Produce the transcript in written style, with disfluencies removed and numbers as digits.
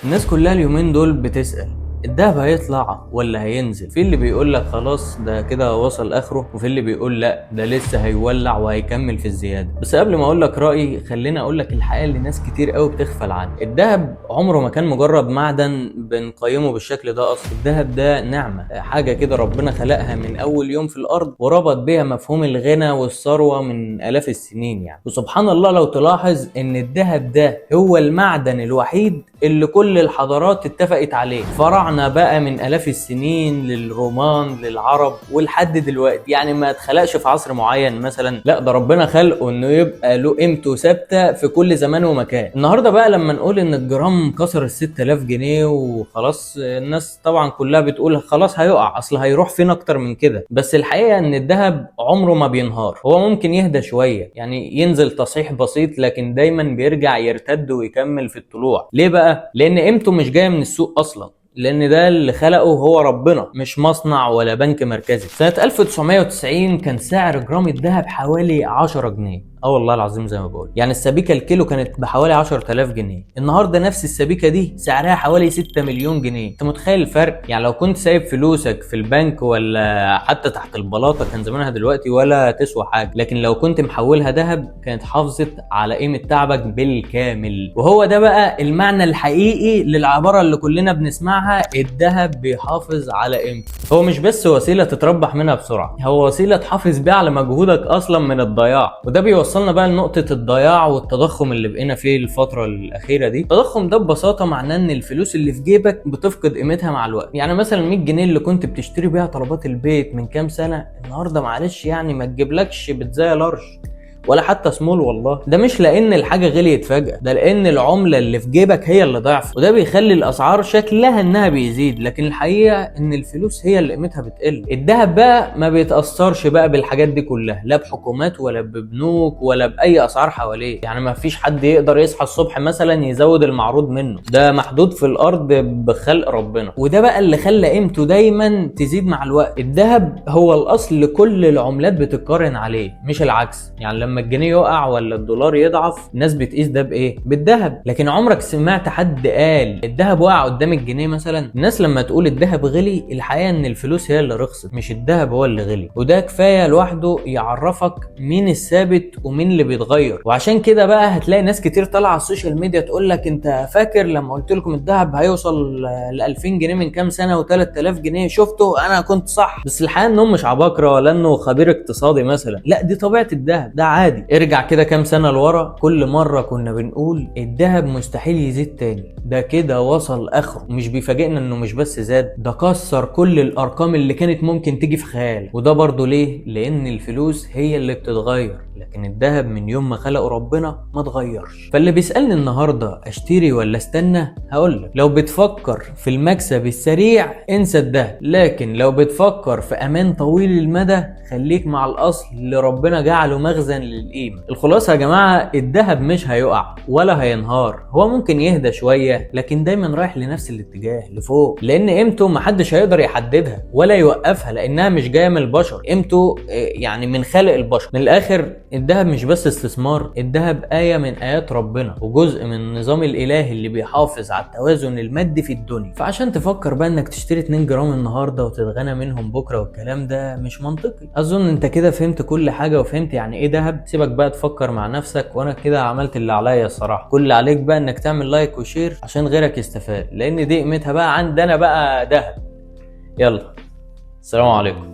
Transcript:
الناس كلها اليومين دول بتسأل الدهب هيطلع ولا هينزل؟ في اللي بيقول لك خلاص ده كده وصل اخره، وفي اللي بيقول لا ده لسه هيولع وهيكمل في الزياده. بس قبل ما اقول لك رايي خليني اقول لك الحقيقه اللي ناس كتير قوي بتغفل عنها. الدهب عمره ما كان مجرد معدن بنقيمه بالشكل ده اصلا. الدهب ده نعمه، حاجه كده ربنا خلقها من اول يوم في الارض وربط بيها مفهوم الغنى والثروه من الاف السنين يعني. وسبحان الله لو تلاحظ ان الدهب ده هو المعدن الوحيد اللي كل الحضارات اتفقت عليه، فرعنا بقى من الاف السنين للرومان للعرب ولحد دلوقتي. يعني ما اتخلقش في عصر معين مثلا، لا ده ربنا خلقه انه يبقى له قيمته ثابته في كل زمان ومكان. النهارده بقى لما نقول ان الجرام كسر ال 6000 جنيه وخلاص، الناس طبعا كلها بتقول خلاص هيقع، اصل هيروح فين اكتر من كده. بس الحقيقه ان الذهب عمره ما بينهار، هو ممكن يهدى شويه يعني ينزل تصحيح بسيط، لكن دايما بيرجع يرتد ويكمل في الطلوع. ليه بقى؟ لان قيمته مش جايه من السوق اصلا، لان ده اللي خلقه هو ربنا مش مصنع ولا بنك مركزي. سنة 1990 كان سعر جرام الذهب حوالي 10 جنيه. والله العظيم زي ما بقول، يعني السبيكه الكيلو كانت بحوالي 10000 جنيه. النهارده نفس السبيكه دي سعرها حوالي 6 مليون جنيه. انت متخيل الفرق؟ يعني لو كنت سايب فلوسك في البنك ولا حتى تحت البلاطه كان زمانها دلوقتي ولا تسوى حاجه، لكن لو كنت محولها ذهب كانت حافظت على قيمه تعبك بالكامل. وهو ده بقى المعنى الحقيقي للعباره اللي كلنا بنسمعها، الذهب بيحافظ على قيمته. هو مش بس وسيله تتربح منها بسرعه، هو وسيله تحافظ بيها على مجهودك اصلا من الضياع. وده وصلنا بقى لنقطة الضياع والتضخم اللي بقينا فيه الفترة الأخيرة دي. التضخم ده ببساطة معناه إن الفلوس اللي في جيبك بتفقد قيمتها مع الوقت. يعني مثلا 100 جنيه اللي كنت بتشتري بيها طلبات البيت من كام سنة، النهاردة معلش يعني ما تجيبلكش بيتزاية لارج ولا حتى سمول. والله ده مش لان الحاجه غليت فجاه، ده لان العمله اللي في جيبك هي اللي ضعفت، وده بيخلي الاسعار شكلها انها بيزيد، لكن الحقيقه ان الفلوس هي اللي قيمتها بتقل. الذهب بقى ما بيتاثرش بقى بالحاجات دي كلها، لا بحكومات ولا ببنوك ولا باي اسعار حواليه. يعني ما فيش حد يقدر يصحى الصبح مثلا يزود المعروض منه، ده محدود في الارض بخلق ربنا. وده بقى اللي خلى قيمته دايما تزيد مع الوقت. الذهب هو الاصل لكل العملات بتتقارن عليه مش العكس. يعني لما الجنيه يقع ولا الدولار يضعف الناس بتقيس ده بايه؟ بالذهب. لكن عمرك سمعت حد قال الذهب وقع قدام الجنيه مثلا؟ الناس لما تقول الذهب غلي، الحقيقه ان الفلوس هي اللي رخصت مش الذهب هو اللي غلي. وده كفايه لوحده يعرفك مين الثابت ومين اللي بيتغير. وعشان كده بقى هتلاقي ناس كتير طالعه على السوشيال ميديا تقول لك انت فاكر لما قلت لكم الذهب هيوصل ل 2000 جنيه من كام سنه و3000 جنيه؟ شفتوا انا كنت صح. بس الحقيقه انهم مش عباقره ولا انه خبير اقتصادي مثلا، لا دي طبيعه الذهب، ده عادي. ارجع كده كام سنة لورا، كل مرة كنا بنقول الذهب مستحيل يزيد تاني، ده كده وصل اخره. مش بيفاجئنا انه مش بس زاد، ده كسر كل الارقام اللي كانت ممكن تيجي في خيالك. وده برضو ليه؟ لان الفلوس هي اللي بتتغير، لكن الذهب من يوم ما خلقه ربنا ما اتغيرش. فاللي بيسألني النهاردة اشتري ولا استنى، هقولك لو بتفكر في المكسب السريع انسى الذهب، لكن لو بتفكر في امان طويل المدى خليك مع الاصل اللي ربنا جعله مخزن للقيمة. الخلاصة يا جماعة، الذهب مش هيقع ولا هينهار، هو ممكن يهدى شوية لكن دايما رايح لنفس الاتجاه لفوق، لان قيمته محدش هيقدر يحددها ولا يوقفها، لانها مش جاية من البشر. قيمته يعني من خالق البشر. من الاخر الذهب مش بس استثمار، الذهب آية من آيات ربنا وجزء من النظام الإلهي اللي بيحافظ على التوازن المادي في الدنيا. فعشان تفكر بقى انك تشتري 2 جرام النهاردة وتتغنى منهم بكرة والكلام ده مش منطقي. اظن انت كده فهمت كل حاجة وفهمت يعني ايه ذهب. سيبك بقى تفكر مع نفسك، وانا كده عملت اللي عليا الصراحة. كل اللي عليك بقى انك تعمل لايك وشير عشان غيرك يستفاد، لان دي قيمتها بقى عندنا بقى ذهب. يلا، السلام عليكم.